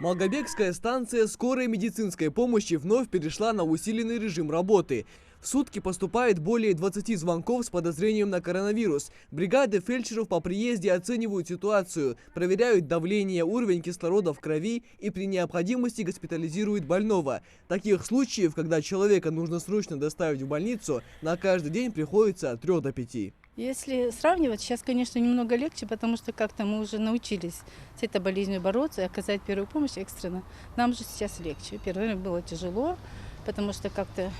Малгобекская станция скорой медицинской помощи вновь перешла на усиленный режим работы. В сутки поступает более 20 звонков с подозрением на коронавирус. Бригады фельдшеров по приезде оценивают ситуацию, проверяют давление, уровень кислорода в крови и при необходимости госпитализируют больного. Таких случаев, когда человека нужно срочно доставить в больницу, на каждый день приходится от 3 до 5. Если сравнивать, сейчас, конечно, немного легче, потому что как-то мы уже научились с этой болезнью бороться и оказать первую помощь экстренно. Нам же сейчас легче. Первое время было тяжело, потому что как-то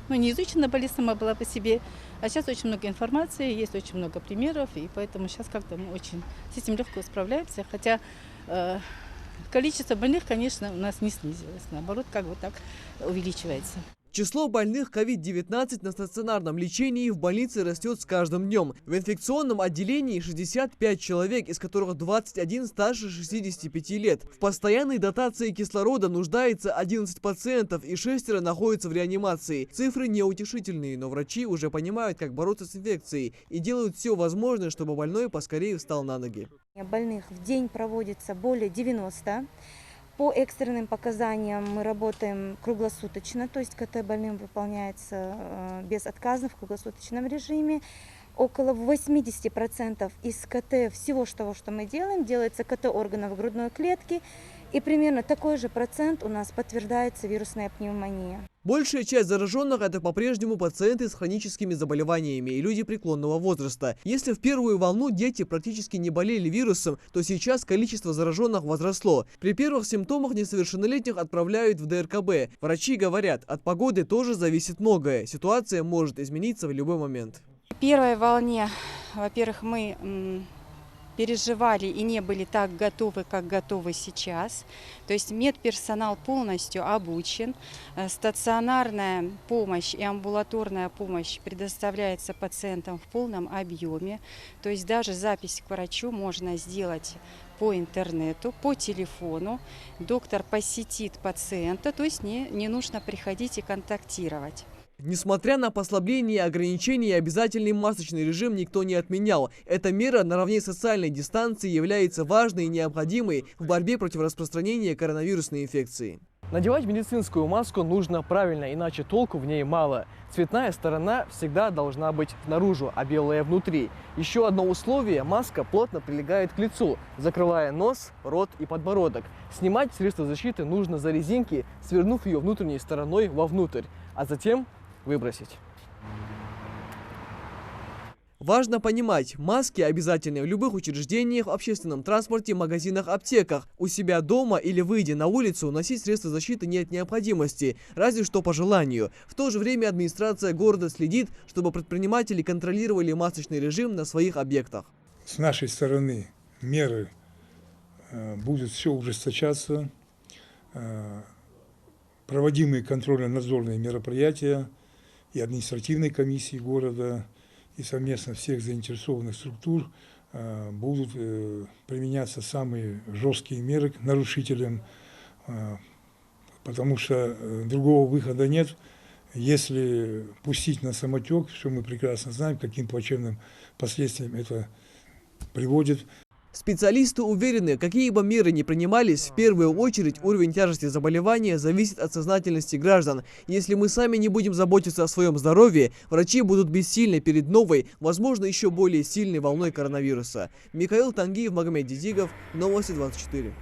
не изучена болезнь сама была по себе. А сейчас очень много информации, есть очень много примеров, и поэтому сейчас как-то мы очень с этим легко справляемся. Хотя количество больных, конечно, у нас не снизилось, наоборот, как бы так увеличивается. Число больных COVID-19 на стационарном лечении в больнице растет с каждым днем. В инфекционном отделении 65 человек, из которых 21 старше 65 лет. В постоянной дотации кислорода нуждается 11 пациентов и 6 находятся в реанимации. Цифры неутешительные, но врачи уже понимают, как бороться с инфекцией и делают все возможное, чтобы больной поскорее встал на ноги. Больных в день проводится более 90. По экстренным показаниям мы работаем круглосуточно, то есть КТ больным выполняется безотказно в круглосуточном режиме. Около 80% из КТ всего того, что мы делаем, делается КТ органов грудной клетки. И примерно такой же процент у нас подтверждается вирусная пневмония. Большая часть зараженных – это по-прежнему пациенты с хроническими заболеваниями и люди преклонного возраста. Если в первую волну дети практически не болели вирусом, то сейчас количество зараженных возросло. При первых симптомах несовершеннолетних отправляют в ДРКБ. Врачи говорят, от погоды тоже зависит многое. Ситуация может измениться в любой момент. В первой волне, во-первых, мы переживали и не были так готовы, как готовы сейчас. То есть медперсонал полностью обучен. Стационарная помощь и амбулаторная помощь предоставляется пациентам в полном объеме. То есть даже запись к врачу можно сделать по интернету, по телефону. Доктор посетит пациента, то есть не нужно приходить и контактировать. Несмотря на послабление ограничений, обязательный масочный режим никто не отменял. Эта мера наравне с социальной дистанцией является важной и необходимой в борьбе против распространения коронавирусной инфекции. Надевать медицинскую маску нужно правильно, иначе толку в ней мало. Цветная сторона всегда должна быть наружу, а белая внутри. Еще одно условие – маска плотно прилегает к лицу, закрывая нос, рот и подбородок. Снимать средства защиты нужно за резинки, свернув ее внутренней стороной вовнутрь, а затем выбросить. Важно понимать, маски обязательны в любых учреждениях, в общественном транспорте, магазинах, аптеках. У себя дома или выйдя на улицу носить средства защиты нет необходимости, разве что по желанию. В то же время администрация города следит, чтобы предприниматели контролировали масочный режим на своих объектах. С нашей стороны меры будут все ужесточаться, проводимые контрольно-надзорные мероприятия и административной комиссии города, и совместно всех заинтересованных структур будут применяться самые жесткие меры к нарушителям, потому что другого выхода нет. Если пустить на самотек, что мы прекрасно знаем, каким плачевным последствиям это приводит. Специалисты уверены, какие бы меры ни принимались, в первую очередь уровень тяжести заболевания зависит от сознательности граждан. Если мы сами не будем заботиться о своем здоровье, врачи будут бессильны перед новой, возможно, еще более сильной волной коронавируса. Михаил Тангиев, Магомед Дидигов, Новости 24.